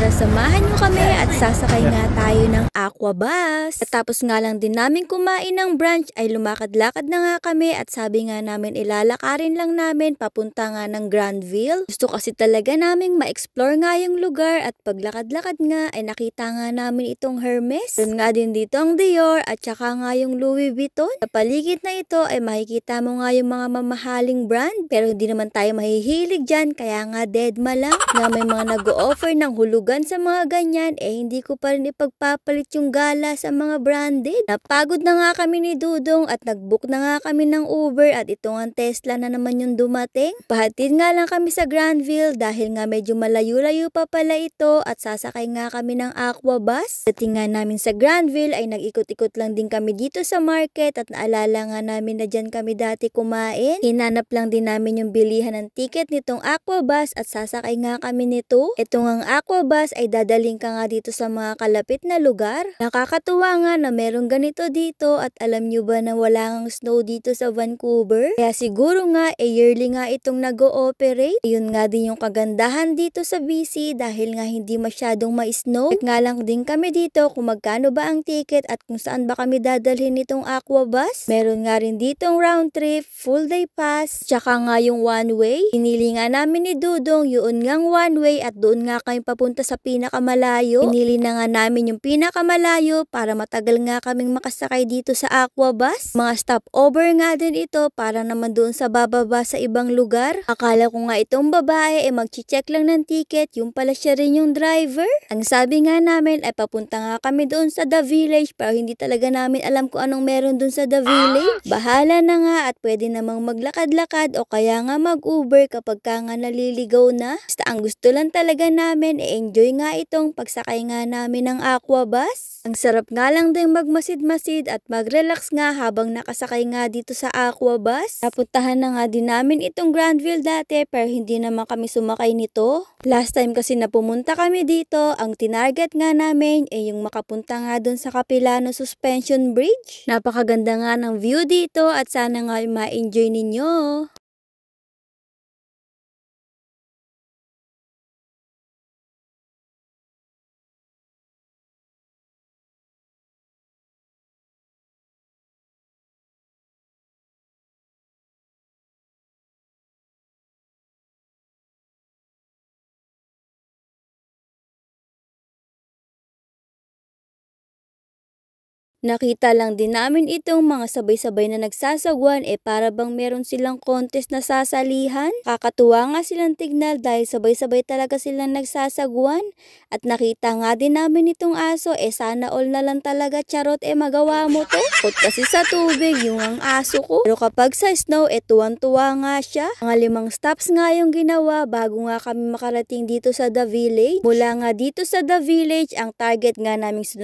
Tara samahan nyo kami at sasakay nga tayo ng aqua bus. Tapos nga lang din namin kumain ng brunch ay lumakad-lakad na nga kami at sabi nga namin ilalakarin lang namin papunta nga ng Grandville. Gusto kasi talaga naming ma-explore nga yung lugar at paglakad-lakad nga ay nakita nga namin itong Hermes. Doon nga din dito ang Dior at saka nga yung Louis Vuitton. Sa paligid na ito ay makikita mo nga yung mga mamahaling brand pero hindi naman tayo mahihilig dyan kaya nga deadma lang na may mga nag-o-offer ng hulugan sa mga ganyan hindi ko pa rin ipagpapalit yung gala sa mga branded. Napagod na nga kami ni Dudong at nag-book na nga kami ng Uber at ito nga Tesla na naman yung dumating. Pahatid nga lang kami sa Grandville dahil nga medyo malayo-layo pa pala ito at sasakay nga kami ng aqua bus. Dating nga namin sa Grandville ay nag-ikot-ikot lang din kami dito sa market at naalala nga namin na dyan kami dati kumain. Hinanap lang din namin yung bilihan ng ticket nitong aqua bus at sasakay nga kami nito. Ito ngang aqua bus ay dadaling ka nga dito sa mga kalapit na lugar. Nakakatuwa nga na merong ganito dito at alam nyo ba na wala ngang snow dito sa Vancouver? Kaya siguro nga yearly nga itong nag-ooperate. Yun nga din yung kagandahan dito sa BC dahil nga hindi masyadong ma-snow. Check nga lang din kami dito kung magkano ba ang ticket at kung saan ba kami dadalhin nitong aqua bus. Meron nga rin ditong round trip, full day pass, tsaka nga yung one way. Pinili nga namin ni Dudong yun ngang one way at doon nga kami papunta sa pinakamalayo. Pinili na nga namin yung pinakamalayo para matagal nga kaming makasakay dito sa aqua bus. Mga stopover nga din ito para naman doon sa bababa sa ibang lugar. Akala ko nga itong babae magchi-check lang ng ticket, yung pala siya rin yung driver. Ang sabi nga namin ay papunta nga kami doon sa The Village pero hindi talaga namin alam kung anong meron doon sa The Village. Bahala na nga at pwede namang maglakad-lakad o kaya nga mag-Uber kapag ka nga naliligaw na. Basta ang gusto lang talaga namin enjoy nga itong pagsakay nga namin ng aqua bus. Ang sarap nga lang din magmasid-masid at mag-relax nga habang nakasakay nga dito sa aqua bus. Napuntahan na nga din namin itong Grandville dati pero hindi naman kami sumakay nito. Last time kasi na pumunta kami dito, ang tinarget nga namin yung makapunta nga dun sa Capilano Suspension Bridge. Napakaganda nga ng view dito at sana nga ma-enjoy ninyo. Nakita lang din namin itong mga sabay-sabay na nagsasagwan para bang meron silang contest na sasalihan. Kakatuwa nga silang tignan dahil sabay-sabay talaga silang nagsasagwan. At nakita nga din namin itong aso sana all na lang talaga charot magawa mo to. Kot kasi sa tubig yung ang aso ko. Pero kapag sa snow tuwan-tuwa nga siya. Mga 5 stops nga yung ginawa bago nga kami makarating dito sa The Village. Mula nga dito sa The Village ang target nga naming